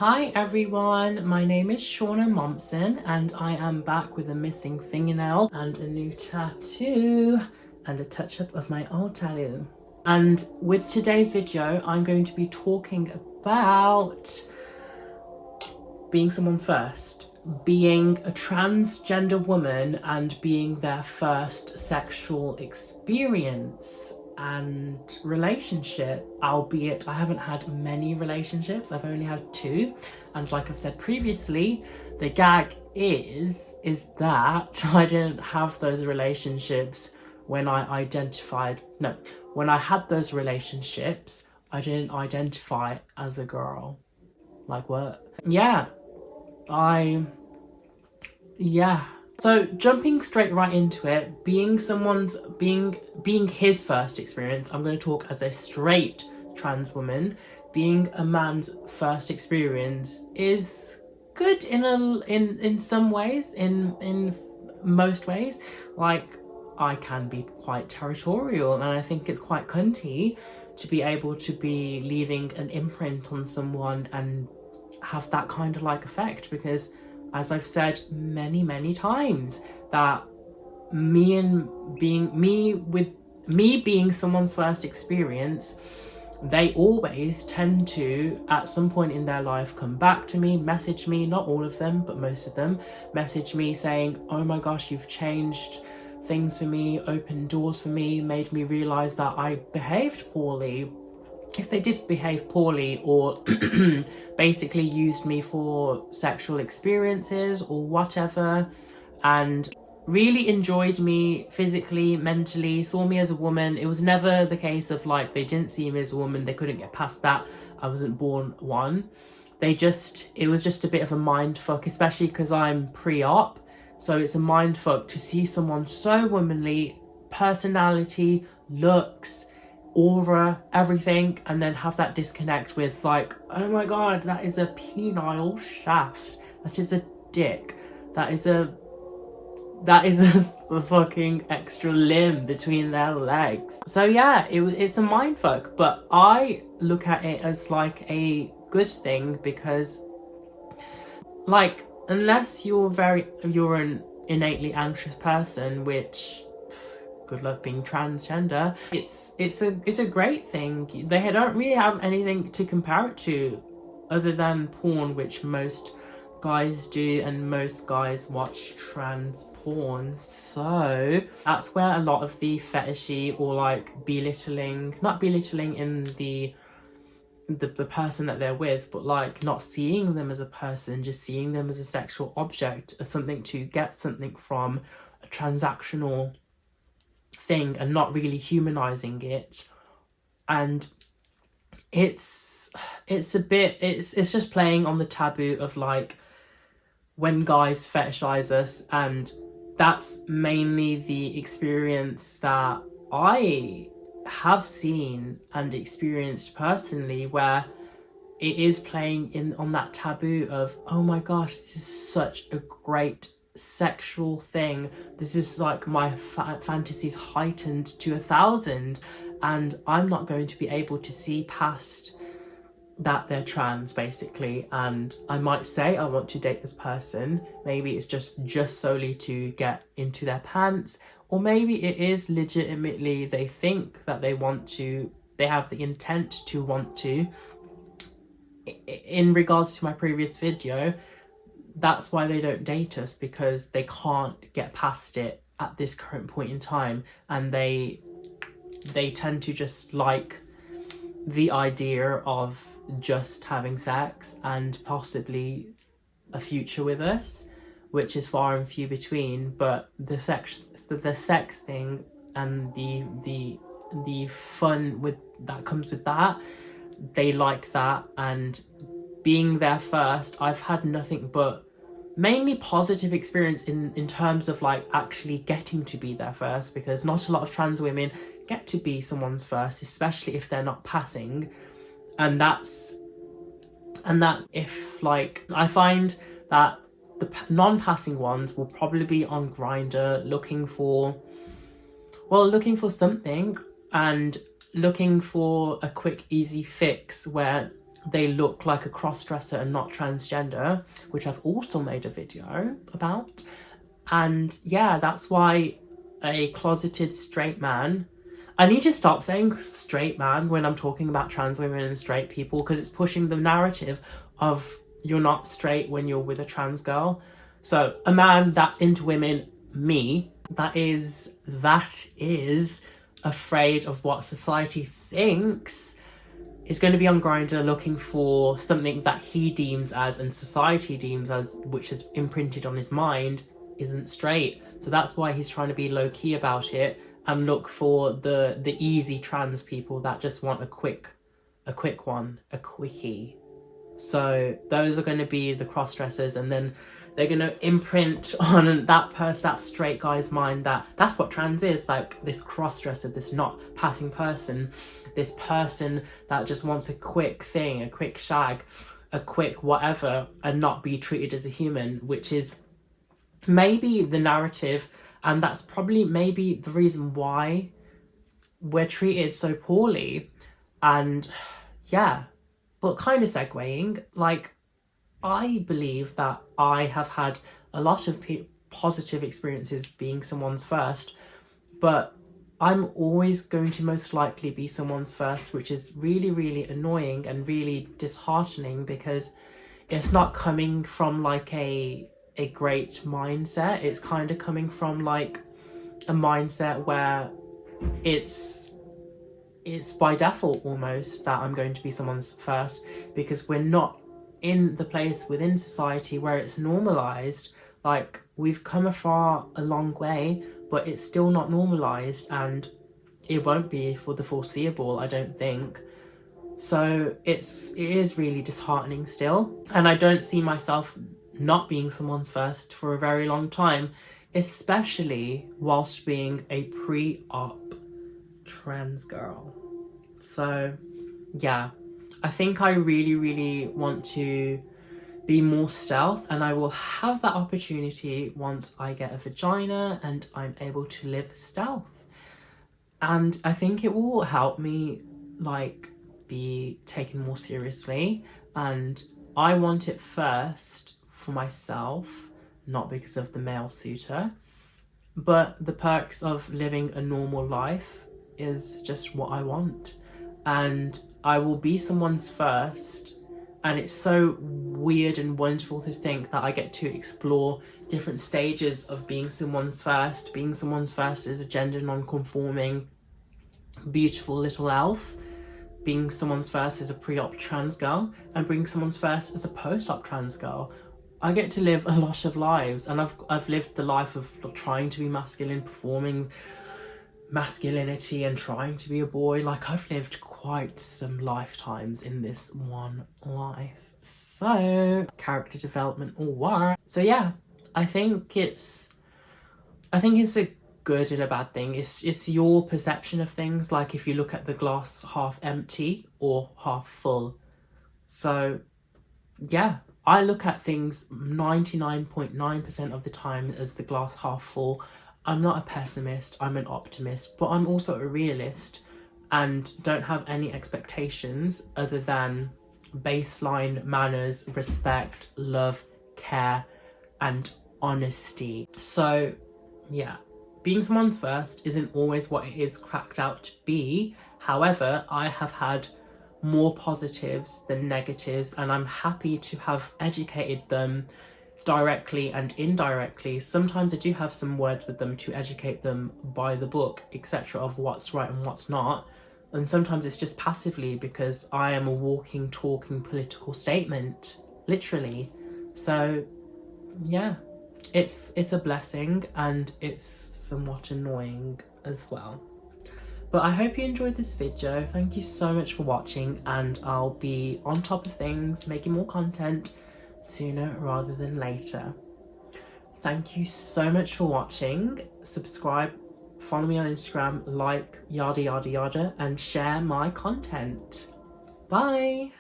Hi everyone, my name is seanamomsen and I am back with a missing fingernail and a new tattoo and a touch-up of my old tattoo. And with today's video, I'm going to be talking about being someone's first, being a transgender woman and being their first sexual experience and relationship, albeit I haven't had many relationships. I've only had 2, and like I've said previously, the gag is that I didn't have those relationships when I had those relationships, I didn't identify as a girl. Like what? So jumping straight right into it, being his first experience, I'm going to talk as a straight trans woman. Being a man's first experience is good in some ways, in most ways. Like, I can be quite territorial, and I think it's quite cunty to be able to be leaving an imprint on someone and have that kind of like effect, because as I've said many times, that me being someone's first experience, they always tend to, at some point in their life, come back to me, message me, not all of them, but most of them, message me saying, oh my gosh, you've changed things for me, opened doors for me, made me realise that I behaved poorly. If they did behave poorly or basically used me for sexual experiences or whatever, and really enjoyed me physically, mentally, saw me as a woman. It was never the case of like they didn't see me as a woman, they couldn't get past that, I wasn't born one. It was just a bit of a mind fuck, especially because I'm pre-op, so it's a mind fuck to see someone so womanly, personality, looks, aura, everything, and then have that disconnect with like, oh my god, that is a penile shaft, that is a dick, that is a fucking extra limb between their legs. So yeah, it's a mindfuck, but I look at it as like a good thing, because like, unless you're an innately anxious person, which good luck being transgender, it's a great thing. They don't really have anything to compare it to other than porn, which most guys do, and most guys watch trans porn, so that's where a lot of the fetishy or like belittling, not belittling in the person that they're with, but like not seeing them as a person, just seeing them as a sexual object, as something to get something from, a transactional thing, and not really humanizing it. And it's just playing on the taboo of like when guys fetishize us, and that's mainly the experience that I have seen and experienced personally, where it is playing on that taboo of, oh my gosh, this is such a great sexual thing, this is like my fantasies heightened to 1,000, and I'm not going to be able to see past that they're trans, basically. And I might say I want to date this person, maybe it's just solely to get into their pants, or maybe it is legitimately they think that they have the intent to want to. In regards to my previous video, that's why they don't date us, because they can't get past it at this current point in time, and they tend to just like the idea of just having sex and possibly a future with us, which is far and few between. But the sex thing and the fun with that comes with that, they like that. And being there first, I've had nothing but mainly positive experience in terms of like actually getting to be there first, because not a lot of trans women get to be someone's first, especially if they're not passing. And that's if like, I find that the non-passing ones will probably be on Grindr looking for something, and looking for a quick easy fix, where they look like a cross-dresser and not transgender, which I've also made a video about. And yeah, that's why a closeted straight man, I need to stop saying straight man when I'm talking about trans women and straight people, because it's pushing the narrative of you're not straight when you're with a trans girl. So a man that's into women, me, that is afraid of what society thinks, is going to be on Grindr looking for something that he deems as, and society deems as, which is imprinted on his mind, isn't straight. So that's why he's trying to be low-key about it and look for the easy trans people that just want a quick one, a quickie. So those are going to be the cross-dressers, and then they're going to imprint on that straight guy's mind that that's what trans is, like this cross-dresser, this not passing person, this person that just wants a quick thing, a quick shag, a quick whatever, and not be treated as a human, which is maybe the narrative, and that's probably maybe the reason why we're treated so poorly. And yeah, but kind of segueing, like, I believe that I have had a lot of positive experiences being someone's first, but I'm always going to most likely be someone's first, which is really, really annoying and really disheartening, because it's not coming from like a great mindset. It's kind of coming from like a mindset where it's by default almost that I'm going to be someone's first, because we're not in the place within society where it's normalized. Like, we've come a long way, but it's still not normalized, and it won't be for the foreseeable, I don't think. So it is really disheartening still, and I don't see myself not being someone's first for a very long time, especially whilst being a pre-op trans girl. So yeah, I think I really, really want to be more stealth, and I will have that opportunity once I get a vagina and I'm able to live stealth. And I think it will help me like be taken more seriously, and I want it first for myself, not because of the male suitor, but the perks of living a normal life is just what I want. And I will be someone's first, and it's so weird and wonderful to think that I get to explore different stages of being someone's first. Being someone's first as a gender non-conforming beautiful little elf, being someone's first as a pre-op trans girl, and being someone's first as a post-op trans girl. I get to live a lot of lives, and I've lived the life of trying to be masculine, performing masculinity, and trying to be a boy. Like, I've lived quite some lifetimes in this one life. So character development or what? So yeah, I think it's a good and a bad thing. It's your perception of things. Like, if you look at the glass half empty or half full. So yeah, I look at things 99.9% of the time as the glass half full. I'm not a pessimist, I'm an optimist, but I'm also a realist and don't have any expectations other than baseline manners, respect, love, care, and honesty. So yeah, being someone's first isn't always what it is cracked out to be. However, I have had more positives than negatives, and I'm happy to have educated them directly and indirectly. Sometimes I do have some words with them to educate them by the book, etc., of what's right and what's not. And sometimes it's just passively, because I am a walking, talking political statement, literally. So yeah, it's a blessing, and it's somewhat annoying as well. But I hope you enjoyed this video. Thank you so much for watching, and I'll be on top of things, making more content sooner rather than later. Thank you so much for watching. Subscribe, follow me on Instagram, like, yada yada yada, and share my content. Bye!